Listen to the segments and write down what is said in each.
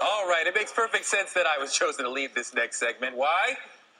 All right, it makes perfect sense that I was chosen to lead this next segment. Why?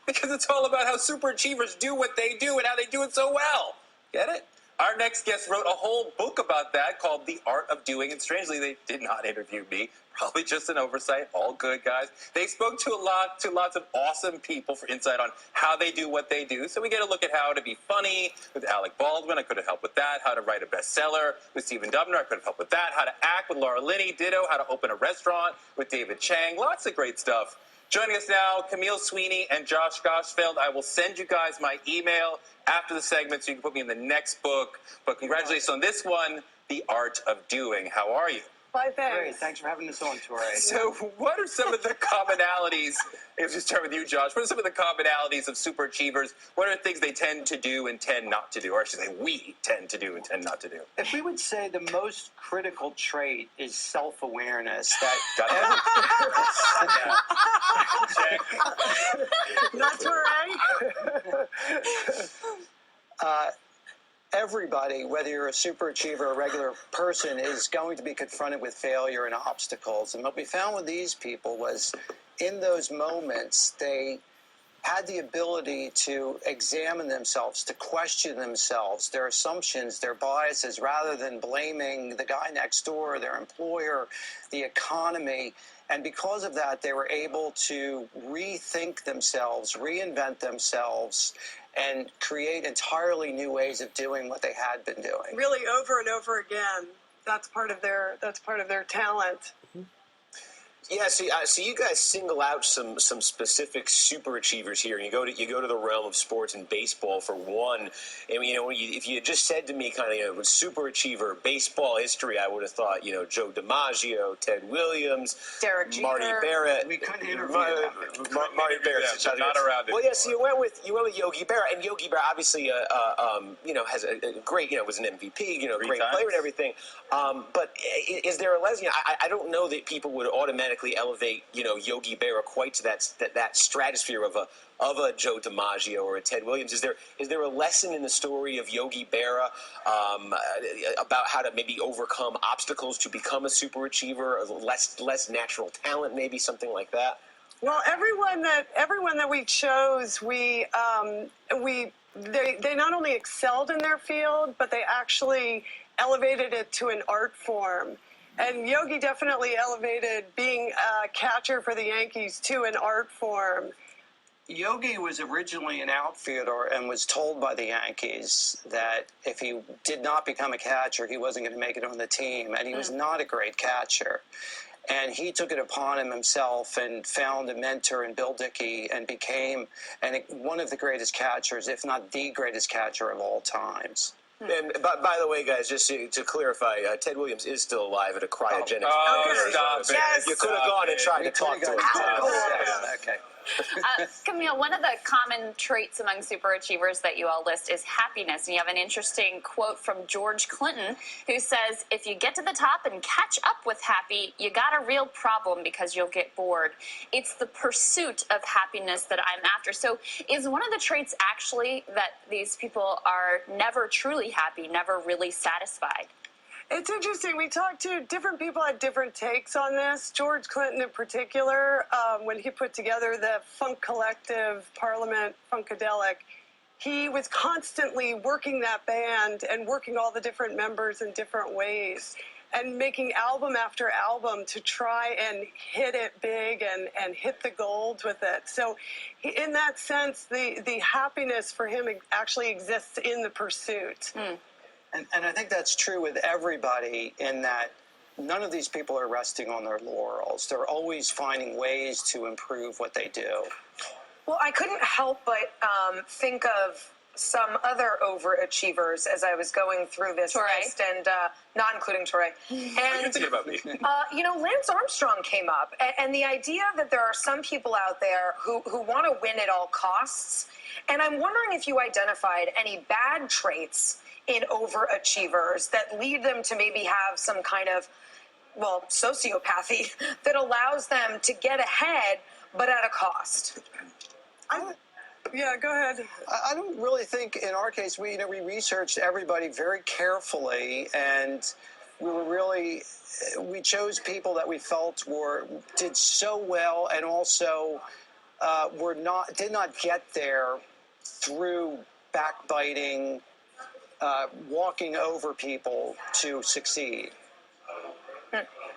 Because it's all about how superachievers do what they do and how they do it so well. Get it? Our next guest wrote a whole book about that called The Art of Doing, and strangely, they did not interview me. Probably just an oversight. All good, guys. They spoke to lots of awesome people for insight on how they do what they do. So we get a look at how to be funny with Alec Baldwin. I could have helped with that. How to write a bestseller with Stephen Dubner. I could have helped with that. How to act with Laura Linney. Ditto. How to open a restaurant with David Chang. Lots of great stuff. Joining us now, Camille, Sweeney, and Josh Gosfield. I will send you guys my email after the segment so you can put me in the next book. But congratulations on this one, The Art of Doing. How are you? Bye, thanks. Great. Thanks for having us on, Toure. So what are some of the commonalities, if we start with you, Josh, what are some of the commonalities of superachievers? What are things they tend to do and tend not to do? Or I should say we tend to do and tend not to do. If we would say the most critical trait is self-awareness, that That's right. everybody, whether you're a superachiever or a regular person, is going to be confronted with failure and obstacles. And what we found with these people was in those moments, they had the ability to examine themselves, to question themselves, their assumptions, their biases, rather than blaming the guy next door, their employer, the economy. And because of that, they were able to rethink themselves, reinvent themselves, and create entirely new ways of doing what they had been doing. Really, over and over again. That's part of their talent. Yeah, so you guys single out some specific superachievers here, and you go to the realm of sports and baseball for one. And if you had just said to me, kind of, with superachiever baseball history, I would have thought, Joe DiMaggio, Ted Williams, Derek Jeter. Marty Berra. We couldn't interview Marty Berra, not around it. Well, yeah. So you went with Yogi Berra, and Yogi Berra obviously, has a great, was an MVP, great player and everything. But is there a lesson? I don't know that people would automatically elevate, Yogi Berra quite to that stratosphere of a Joe DiMaggio or a Ted Williams. Is there a lesson in the story of Yogi Berra about how to maybe overcome obstacles to become a superachiever, less natural talent, maybe something like that? Well, everyone that we chose, they not only excelled in their field, but they actually elevated it to an art form. And Yogi definitely elevated being a catcher for the Yankees to an art form. Yogi was originally an outfielder and was told by the Yankees that if he did not become a catcher, he wasn't going to make it on the team. And he was not a great catcher. And he took it upon himself and found a mentor in Bill Dickey and became one of the greatest catchers, if not the greatest catcher of all times. And by the way, guys, just to clarify, Ted Williams is still alive at a cryogenic. Stop it. Yes. You could have gone and tried to talk to him. Okay. Camille, one of the common traits among superachievers that you all list is happiness. And you have an interesting quote from George Clinton, who says, if you get to the top and catch up with happy, you got a real problem because you'll get bored. It's the pursuit of happiness that I'm after. So is one of the traits actually that these people are never truly happy, never really satisfied? It's interesting. We talked to different people had different takes on this. George Clinton in particular, when he put together the Funk Collective Parliament Funkadelic, he was constantly working that band and working all the different members in different ways and making album after album to try and hit it big and hit the gold with it. So in that sense, the happiness for him actually exists in the pursuit. And I think that's true with everybody in that none of these people are resting on their laurels. They're always finding ways to improve what they do. Well, I couldn't help but think of some other overachievers as I was going through this list, and not including Toure. And thinking about me. Lance Armstrong came up, and the idea that there are some people out there who want to win at all costs. And I'm wondering if you identified any bad traits in overachievers that lead them to maybe have some kind of, sociopathy that allows them to get ahead, but at a cost. Yeah, go ahead. I don't really think, in our case, we researched everybody very carefully, and we were really we chose people that we felt did so well, and also did not get there through backbiting, walking over people to succeed.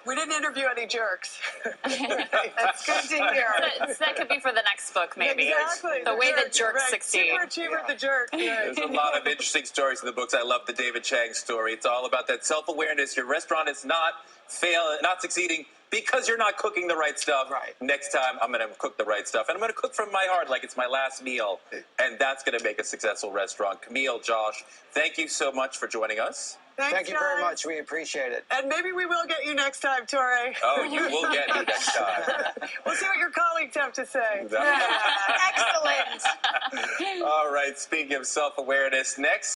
We didn't interview any jerks. That's good to hear. So that could be for the next book, maybe. Exactly. The way that jerks right. succeed. Superachiever, the jerk. Right. There's a lot of interesting stories in the books. I love the David Chang story. It's all about that self-awareness. Your restaurant is not succeeding because you're not cooking the right stuff. Right. Next time, I'm going to cook the right stuff. And I'm going to cook from my heart like it's my last meal. And that's going to make a successful restaurant. Camille, Josh, thank you so much for joining us. Thanks, Thank you very guys. much. We appreciate it. And maybe we will get you next time, Toure. Oh, you will get me next time. We'll see what your colleagues have to say. Excellent. All right, speaking of self-awareness, next.